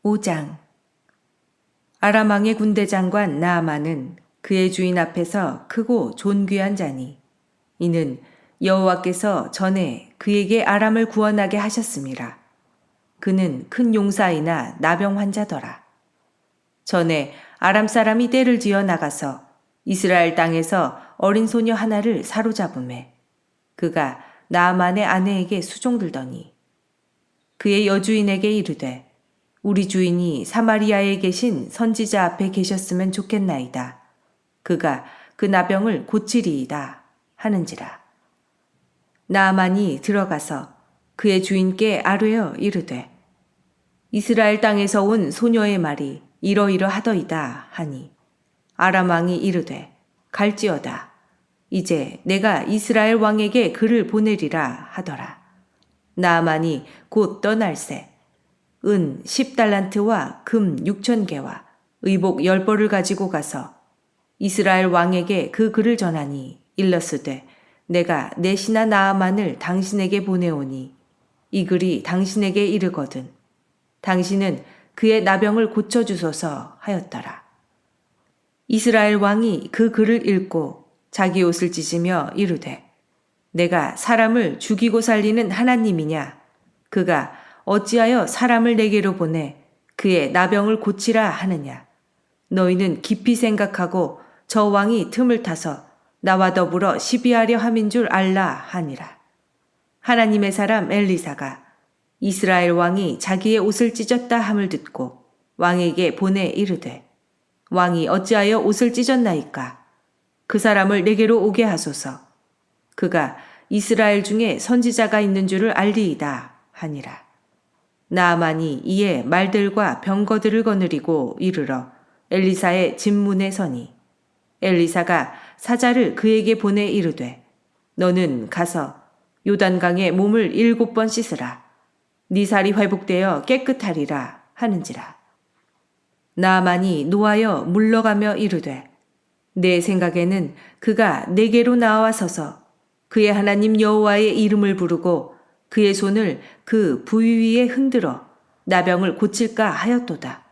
5장. 아람 왕의 군대 장관 나아만은 그의 주인 앞에서 크고 존귀한 자니 이는 여호와께서 전에 그에게 아람을 구원하게 하셨음이라. 그는 큰 용사이나 나병 환자더라. 전에 아람 사람이 떼를 지어 나가서 이스라엘 땅에서 어린 소녀 하나를 사로잡음에 그가 나아만의 아내에게 수종들더니 그의 여주인에게 이르되 우리 주인이 사마리아에 계신 선지자 앞에 계셨으면 좋겠나이다. 그가 그 나병을 고치리이다 하는지라. 나아만이 들어가서 그의 주인께 아뢰어 이르되 이스라엘 땅에서 온 소녀의 말이 이러이러하더이다 하니 아람 왕이 이르되 갈지어다. 이제 내가 이스라엘 왕에게 글을 보내리라 하더라. 나아만이 곧 떠날새 은 10달란트와 금 6,000개와 의복 10벌을 가지고 가서 이스라엘 왕에게 그 글을 전하니 일렀으되 내가 내 신하 나아만을 당신에게 보내오니 이 글이 당신에게 이르거든 당신은 그의 나병을 고쳐주소서 하였더라. 이스라엘 왕이 그 글을 읽고 자기 옷을 찢으며 이르되 내가 사람을 죽이고 살리는 하나님이냐? 그가 어찌하여 사람을 내게로 보내 그의 나병을 고치라 하느냐? 너희는 깊이 생각하고 저 왕이 틈을 타서 나와 더불어 시비하려 함인 줄 알라 하니라. 하나님의 사람 엘리사가 이스라엘 왕이 자기의 옷을 찢었다 함을 듣고 왕에게 보내 이르되 왕이 어찌하여 옷을 찢었나이까? 그 사람을 내게로 오게 하소서. 그가 이스라엘 중에 선지자가 있는 줄을 알리이다 하니라. 나아만이 이에 말들과 병거들을 거느리고 이르러 엘리사의 집문에 서니 엘리사가 사자를 그에게 보내 이르되 너는 가서 요단강에 몸을 7번 씻으라. 네 살이 회복되어 깨끗하리라 하는지라. 나아만이 노하여 물러가며 이르되 내 생각에는 그가 내게로 나와 서서 그의 하나님 여호와의 이름을 부르고 그의 손을 그 부위 위에 흔들어 나병을 고칠까 하였도다.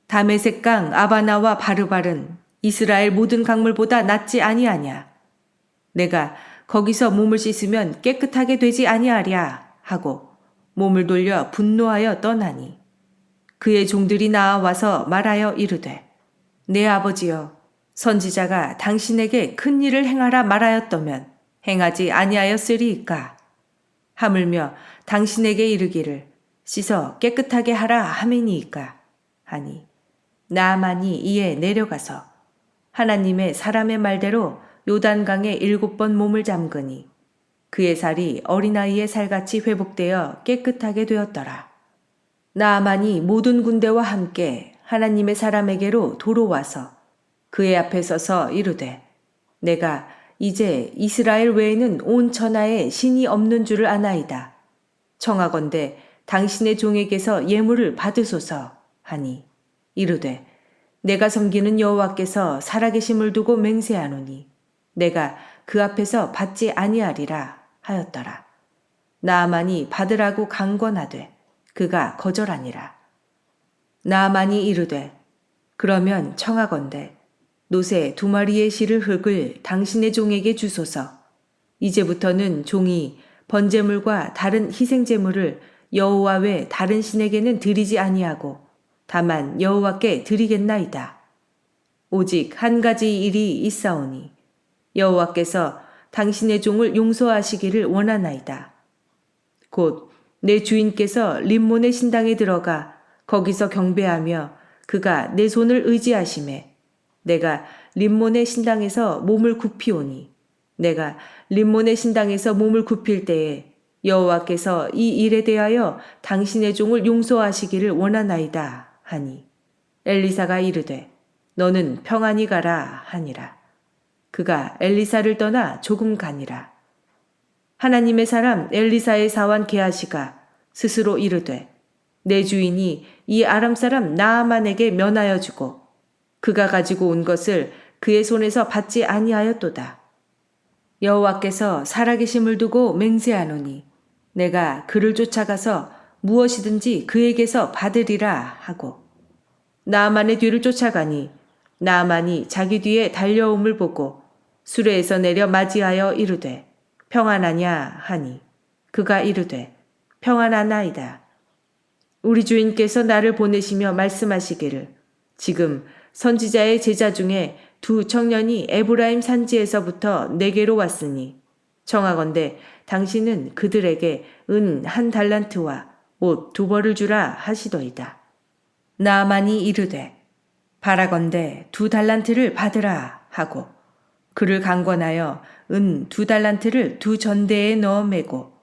다메섹 강 아바나와 바르발은 이스라엘 모든 강물보다 낫지 아니하냐. 내가 거기서 몸을 씻으면 깨끗하게 되지 아니하랴 하고 몸을 돌려 분노하여 떠나니 그의 종들이 나와서 말하여 이르되 내 아버지여 선지자가 당신에게 큰 일을 행하라 말하였더면 행하지 아니하였으리이까. 하물며 당신에게 이르기를 씻어 깨끗하게 하라 함이니이까 하니 나아만이 이에 내려가서 하나님의 사람의 말대로 요단강에 7번 몸을 잠그니 그의 살이 어린아이의 살같이 회복되어 깨끗하게 되었더라. 나아만이 모든 군대와 함께 하나님의 사람에게로 도로 와서 그의 앞에 서서 이르되 내가 이제 이스라엘 외에는 온 천하에 신이 없는 줄을 아나이다. 청하건대 당신의 종에게서 예물을 받으소서 하니 이르되 내가 섬기는 여호와께서 살아계심을 두고 맹세하노니 내가 그 앞에서 받지 아니하리라 하였더라. 나아만이 받으라고 강권하되 그가 거절하니라. 나아만이 이르되 그러면 청하건대 노새 2마리의 실을 흙을 당신의 종에게 주소서. 이제부터는 종이 번제물과 다른 희생제물을 여호와 외 다른 신에게는 드리지 아니하고 다만 여호와께 드리겠나이다. 오직 한 가지 일이 있사오니 여호와께서 당신의 종을 용서하시기를 원하나이다. 곧 내 주인께서 림몬의 신당에 들어가 거기서 경배하며 그가 내 손을 의지하심에 내가 림몬의 신당에서 몸을 굽히오니 내가 림몬의 신당에서 몸을 굽힐 때에 여호와께서 이 일에 대하여 당신의 종을 용서하시기를 원하나이다 하니 엘리사가 이르되 너는 평안히 가라 하니라. 그가 엘리사를 떠나 조금 가니라. 하나님의 사람 엘리사의 사환 게하시가 스스로 이르되 내 주인이 이 아람 사람 나아만에게 면하여 주고 그가 가지고 온 것을 그의 손에서 받지 아니하였도다. 여호와께서 살아계심을 두고 맹세하노니 내가 그를 쫓아가서 무엇이든지 그에게서 받으리라 하고 나아만의 뒤를 쫓아가니 나아만이 자기 뒤에 달려옴을 보고 수레에서 내려 맞이하여 이르되 평안하냐 하니 그가 이르되 평안하나이다. 우리 주인께서 나를 보내시며 말씀하시기를 지금 선지자의 제자 중에 두 청년이 에브라임 산지에서부터 내게로 왔으니 청하건대 당신은 그들에게 은 1달란트와 옷 2벌을 주라 하시더이다. 나아만이 이르되 바라건대 2달란트를 받으라 하고 그를 강권하여 은 2달란트를 2전대에 넣어 매고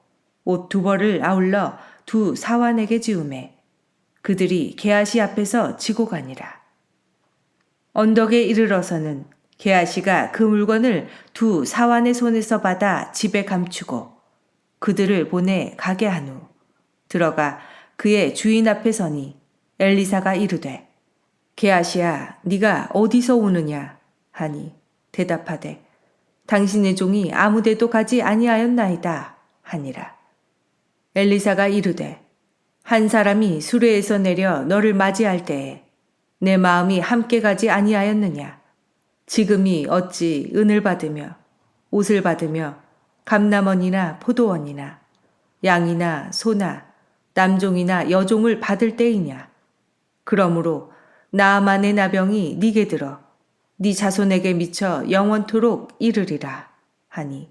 옷 2벌을 아울러 2사환에게 지우매 그들이 게하시 앞에서 지고 가니라. 언덕에 이르러서는 게하시가 그 물건을 2사환의 손에서 받아 집에 감추고 그들을 보내 가게 한 후 들어가 그의 주인 앞에 서니 엘리사가 이르되 게하시야 네가 어디서 오느냐 하니 대답하되 당신의 종이 아무데도 가지 아니하였나이다 하니라. 엘리사가 이르되 한 사람이 수레에서 내려 너를 맞이할 때에 내 마음이 함께 가지 아니하였느냐. 지금이 어찌 은을 받으며 옷을 받으며 감남원이나 포도원이나 양이나 소나 남종이나 여종을 받을 때이냐. 그러므로 나아만의 나병이 네게 들어 네 자손에게 미쳐 영원토록 이르리라 하니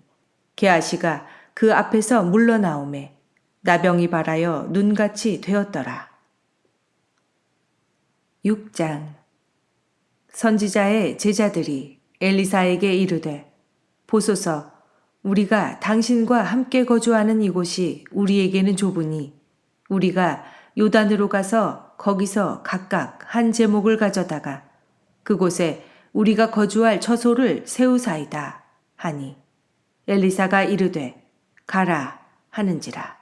게하시가 그 앞에서 물러나오매 나병이 발하여 눈같이 되었더라. 6장. 선지자의 제자들이 엘리사에게 이르되 보소서 우리가 당신과 함께 거주하는 이곳이 우리에게는 좁으니 우리가 요단으로 가서 거기서 각각 한 제목을 가져다가 그곳에 우리가 거주할 처소를 세우사이다 하니 엘리사가 이르되 가라 하는지라.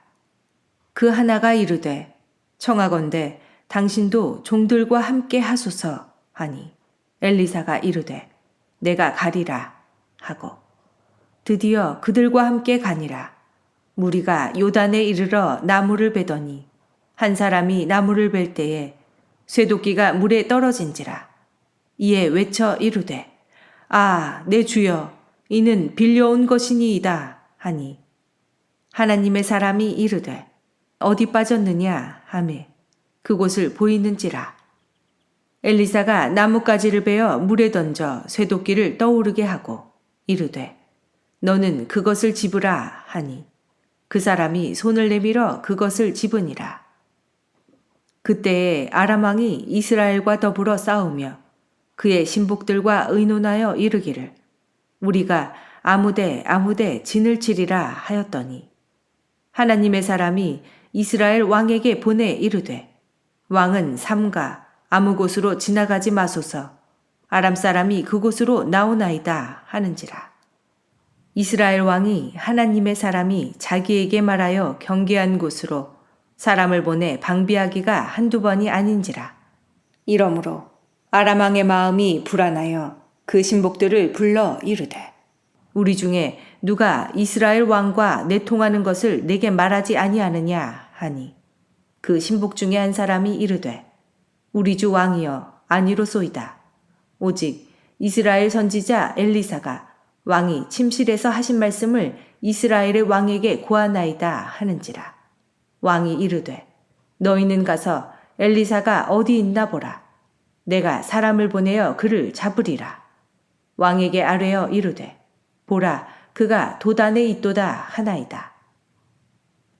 그 하나가 이르되 청하건대 당신도 종들과 함께 하소서 하니 엘리사가 이르되 내가 가리라 하고 드디어 그들과 함께 가니라. 무리가 요단에 이르러 나무를 베더니 한 사람이 나무를 벨 때에 쇠도끼가 물에 떨어진지라. 이에 외쳐 이르되 아, 내 주여 이는 빌려온 것이니이다 하니 하나님의 사람이 이르되 어디 빠졌느냐 하매 그곳을 보이는지라. 엘리사가 나뭇가지를 베어 물에 던져 쇠도끼를 떠오르게 하고 이르되 너는 그것을 집으라 하니 그 사람이 손을 내밀어 그것을 집으니라. 그때에 아람 왕이 이스라엘과 더불어 싸우며 그의 신복들과 의논하여 이르기를 우리가 아무데 진을 치리라 하였더니 하나님의 사람이 이스라엘 왕에게 보내 이르되 왕은 삼가 아무 곳으로 지나가지 마소서 아람 사람이 그곳으로 나오나이다 하는지라. 이스라엘 왕이 하나님의 사람이 자기에게 말하여 경계한 곳으로 사람을 보내 방비하기가 한두 번이 아닌지라. 이러므로 아람 왕의 마음이 불안하여 그 신복들을 불러 이르되 우리 중에 누가 이스라엘 왕과 내통하는 것을 내게 말하지 아니하느냐 하니 그 신복 중에 한 사람이 이르되 우리 주 왕이여 아니로소이다. 오직 이스라엘 선지자 엘리사가 왕이 침실에서 하신 말씀을 이스라엘의 왕에게 고하나이다 하는지라. 왕이 이르되 너희는 가서 엘리사가 어디 있나 보라. 내가 사람을 보내어 그를 잡으리라. 왕에게 아뢰어 이르되 보라 그가 도단에 있도다 하나이다.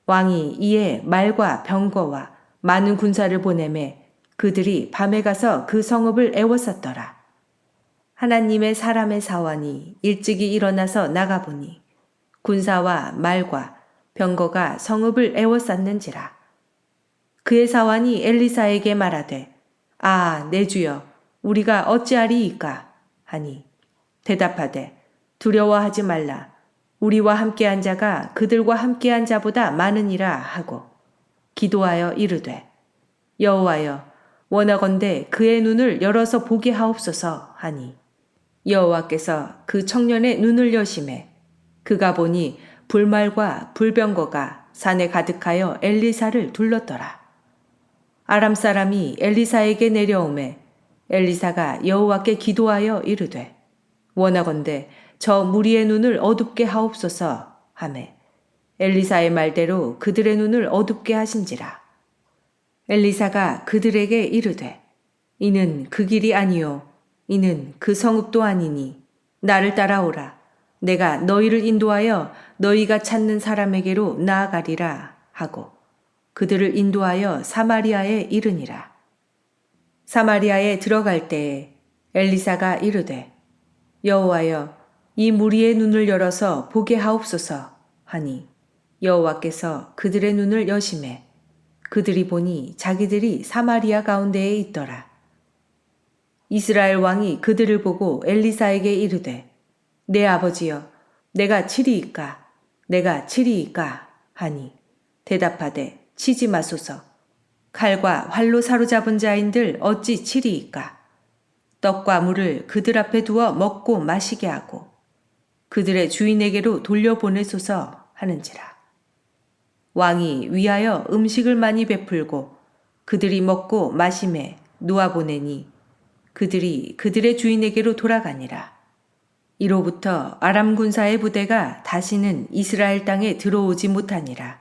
왕이 이에 말과 병거와 많은 군사를 보내매 그들이 밤에 가서 그 성읍을 에워쌌더라. 하나님의 사람의 사원이 일찍이 일어나서 나가보니 군사와 말과 병거가 성읍을 에워쌌는지라. 그의 사원이 엘리사에게 말하되 아, 내 주여 우리가 어찌하리이까 하니 대답하되 두려워하지 말라. 우리와 함께한 자가 그들과 함께한 자보다 많으니라 하고 기도하여 이르되 여호와여 원하건대 그의 눈을 열어서 보게 하옵소서 하니 여호와께서 그 청년의 눈을 여심해 그가 보니 불말과 불병거가 산에 가득하여 엘리사를 둘렀더라. 아람 사람이 엘리사에게 내려오매 엘리사가 여호와께 기도하여 이르되 원하건대 저 무리의 눈을 어둡게 하옵소서 하매 엘리사의 말대로 그들의 눈을 어둡게 하신지라. 엘리사가 그들에게 이르되 이는 그 길이 아니요 이는 그 성읍도 아니니 나를 따라오라. 내가 너희를 인도하여 너희가 찾는 사람에게로 나아가리라 하고 그들을 인도하여 사마리아에 이르니라. 사마리아에 들어갈 때에 엘리사가 이르되 여호와여 이 무리의 눈을 열어서 보게 하옵소서 하니 여호와께서 그들의 눈을 여시매 그들이 보니 자기들이 사마리아 가운데에 있더라. 이스라엘 왕이 그들을 보고 엘리사에게 이르되 내 아버지여 내가 치리이까 내가 치리이까 하니 대답하되 치지 마소서. 칼과 활로 사로잡은 자인들 어찌 치리이까. 떡과 물을 그들 앞에 두어 먹고 마시게 하고 그들의 주인에게로 돌려보내소서 하는지라. 왕이 위하여 음식을 많이 베풀고 그들이 먹고 마심에 놓아보내니 그들이 그들의 주인에게로 돌아가니라. 이로부터 아람 군사의 부대가 다시는 이스라엘 땅에 들어오지 못하니라.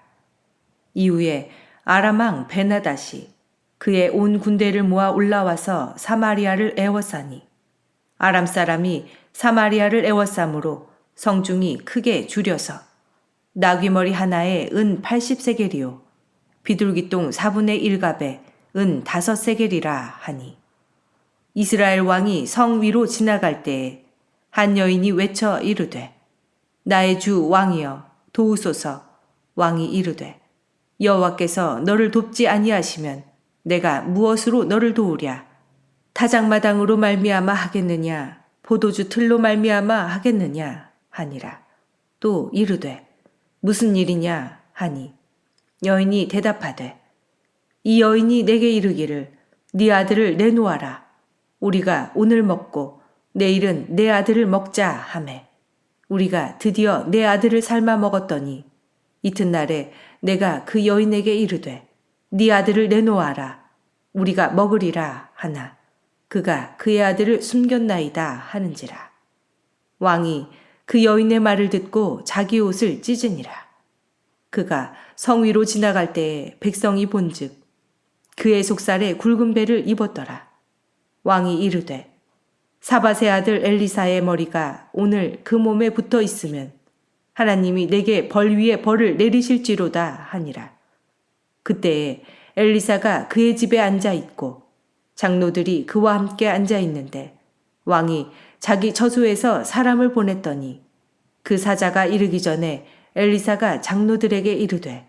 이후에 아람 왕 베나다시 그의 온 군대를 모아 올라와서 사마리아를 에워싸니 아람 사람이 사마리아를 에워싸므로 성중이 크게 줄여서 나귀머리 하나에 은 80세겔이요 비둘기똥 4분의 1갑에 은 5세겔이라 하니 이스라엘 왕이 성 위로 지나갈 때에 한 여인이 외쳐 이르되 나의 주 왕이여 도우소서. 왕이 이르되 여호와께서 너를 돕지 아니하시면 내가 무엇으로 너를 도우랴. 타작마당으로 말미암아 하겠느냐 포도주 틀로 말미암아 하겠느냐 하니라. 또 이르되 무슨 일이냐 하니 여인이 대답하되 이 여인이 내게 이르기를 네 아들을 내놓아라. 우리가 오늘 먹고 내일은 내 아들을 먹자 하매 우리가 드디어 내 아들을 삶아 먹었더니 이튿날에 내가 그 여인에게 이르되 네 아들을 내놓아라. 우리가 먹으리라 하나 그가 그의 아들을 숨겼나이다 하는지라. 왕이 그 여인의 말을 듣고 자기 옷을 찢으니라. 그가 성 위로 지나갈 때에 백성이 본즉 그의 속살에 굵은 배를 입었더라. 왕이 이르되 사밧의 아들 엘리사의 머리가 오늘 그 몸에 붙어 있으면 하나님이 내게 벌 위에 벌을 내리실지로다 하니라. 그때에 엘리사가 그의 집에 앉아 있고 장로들이 그와 함께 앉아 있는데 왕이 자기 처소에서 사람을 보냈더니 그 사자가 이르기 전에 엘리사가 장로들에게 이르되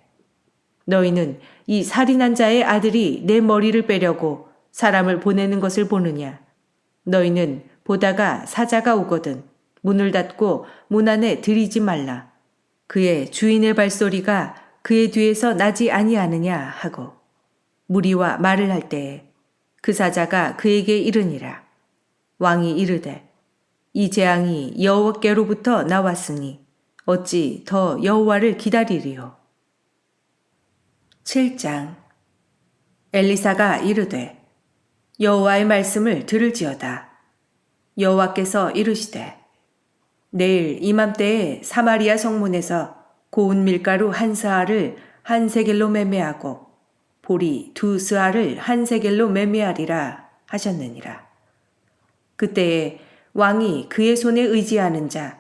너희는 이 살인한 자의 아들이 내 머리를 빼려고 사람을 보내는 것을 보느냐. 너희는 보다가 사자가 오거든 문을 닫고 문 안에 들이지 말라. 그의 주인의 발소리가 그의 뒤에서 나지 아니하느냐 하고 무리와 말을 할 때에 그 사자가 그에게 이르니라. 왕이 이르되 이 재앙이 여호와께로부터 나왔으니 어찌 더 여호와를 기다리리요. 7장. 엘리사가 이르되 여호와의 말씀을 들을지어다. 여호와께서 이르시되 내일 이맘때에 사마리아 성문에서 고운 밀가루 한 스아를 한 세겔로 매매하고 보리 2스아를 한 세겔로 매매하리라 하셨느니라. 그때에 왕이 그의 손에 의지하는 자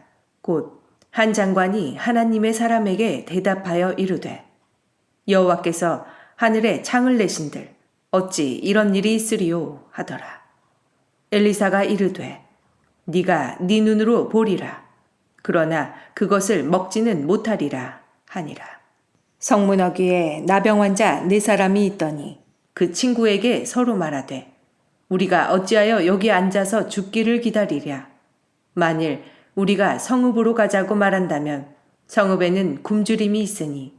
곧 한 장관이 하나님의 사람에게 대답하여 이르되 여호와께서 하늘에 창을 내신들 어찌 이런 일이 있으리요 하더라. 엘리사가 이르되 네가 네 눈으로 보리라. 그러나 그것을 먹지는 못하리라 하니라. 성문 어귀에 나병 환자 4사람이 있더니 그 친구에게 서로 말하되 우리가 어찌하여 여기 앉아서 죽기를 기다리랴. 만일 우리가 성읍으로 가자고 말한다면 성읍에는 굶주림이 있으니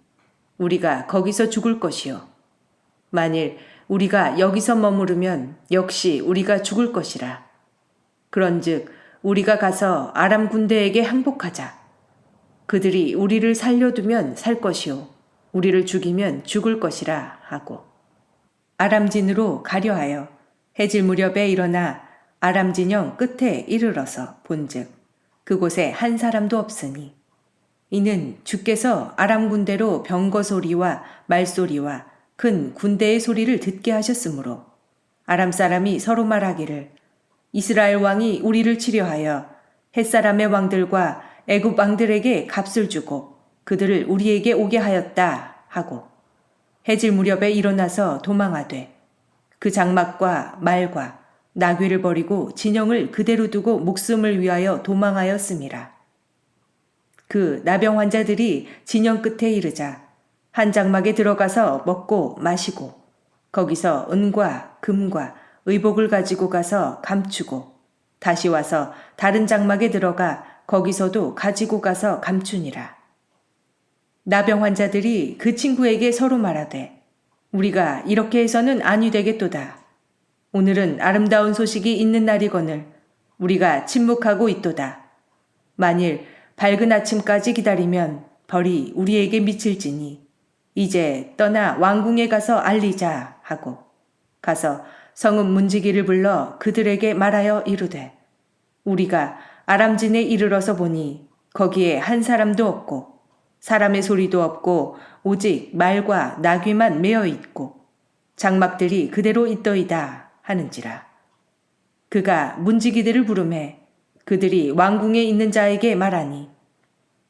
우리가 거기서 죽을 것이요. 만일 우리가 여기서 머무르면 역시 우리가 죽을 것이라. 그런즉 우리가 가서 아람 군대에게 항복하자. 그들이 우리를 살려두면 살 것이요. 우리를 죽이면 죽을 것이라 하고 아람진으로 가려 하여 해질 무렵에 일어나 아람 진영 끝에 이르러서 본즉 그곳에 한 사람도 없으니 이는 주께서 아람 군대로 병거 소리와 말소리와 큰 군대의 소리를 듣게 하셨으므로 아람 사람이 서로 말하기를 이스라엘 왕이 우리를 치려하여 햇사람의 왕들과 애굽 왕들에게 값을 주고 그들을 우리에게 오게 하였다 하고 해질 무렵에 일어나서 도망하되 그 장막과 말과 나귀를 버리고 진영을 그대로 두고 목숨을 위하여 도망하였음이라. 그 나병 환자들이 진영 끝에 이르자 한 장막에 들어가서 먹고 마시고 거기서 은과 금과 의복을 가지고 가서 감추고 다시 와서 다른 장막에 들어가 거기서도 가지고 가서 감추니라. 나병 환자들이 그 친구에게 서로 말하되 우리가 이렇게 해서는 아니 되겠도다. 오늘은 아름다운 소식이 있는 날이거늘 우리가 침묵하고 있도다. 만일 밝은 아침까지 기다리면 벌이 우리에게 미칠지니 이제 떠나 왕궁에 가서 알리자 하고 가서 성읍 문지기를 불러 그들에게 말하여 이르되 우리가 아람진에 이르러서 보니 거기에 한 사람도 없고 사람의 소리도 없고 오직 말과 나귀만 메어 있고 장막들이 그대로 있더이다 하는지라. 그가 문지기들을 부르매 그들이 왕궁에 있는 자에게 말하니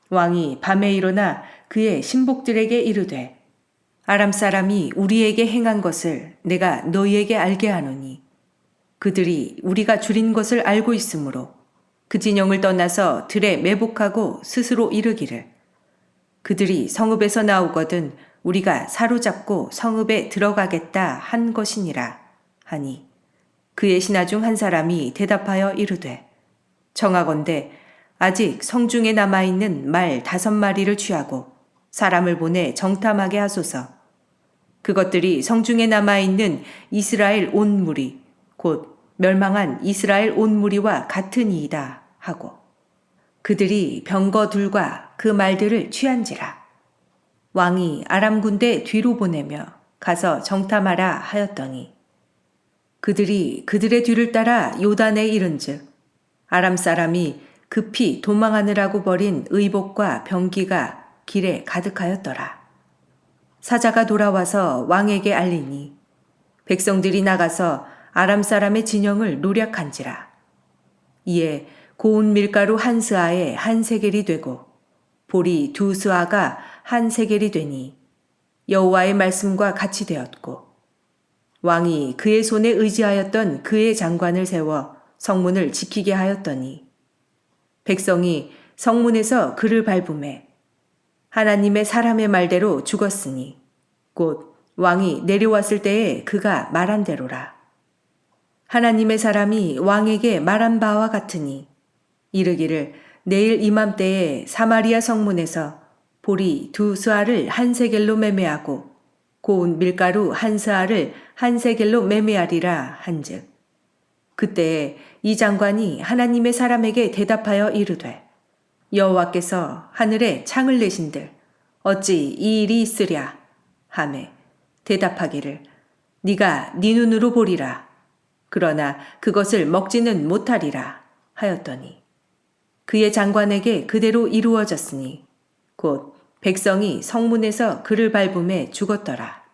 왕이 밤에 일어나 그의 신복들에게 이르되 아람 사람이 우리에게 행한 것을 내가 너희에게 알게 하노니 그들이 우리가 줄인 것을 알고 있으므로 그 진영을 떠나서 들에 매복하고 스스로 이르기를 그들이 성읍에서 나오거든 우리가 사로잡고 성읍에 들어가겠다 한 것이니라 하니 그의 신하 중 한 사람이 대답하여 이르되 청하건대 아직 성중에 남아있는 말 5마리를 취하고 사람을 보내 정탐하게 하소서. 그것들이 성중에 남아있는 이스라엘 온 무리 곧 멸망한 이스라엘 온 무리와 같으니이다 하고 그들이 병거 둘과 그 말들을 취한지라. 왕이 아람 군대 뒤로 보내며 가서 정탐하라 하였더니 그들이 그들의 뒤를 따라 요단에 이른즉 아람 사람이 급히 도망하느라고 버린 의복과 병기가 길에 가득하였더라. 사자가 돌아와서 왕에게 알리니 백성들이 나가서 아람 사람의 진영을 노략한지라. 이에 고운 밀가루 한 스아에 한 세겔이 되고 보리 2스아가 한 세겔이 되니 여호와의 말씀과 같이 되었고 왕이 그의 손에 의지하였던 그의 장관을 세워 성문을 지키게 하였더니 백성이 성문에서 그를 밟음에 하나님의 사람의 말대로 죽었으니 곧 왕이 내려왔을 때에 그가 말한 대로라. 하나님의 사람이 왕에게 말한 바와 같으니 이르기를 내일 이맘때에 사마리아 성문에서 보리 2스아를 한 세겔로 매매하고 고운 밀가루 한 스아를 한 세겔로 매매하리라 한즉 그때에 이 장관이 하나님의 사람에게 대답하여 이르되 여호와께서 하늘에 창을 내신들 어찌 이 일이 있으랴 하매 대답하기를 네가 네 눈으로 보리라 그러나 그것을 먹지는 못하리라 하였더니 그의 장관에게 그대로 이루어졌으니 곧 백성이 성문에서 그를 밟음에 죽었더라.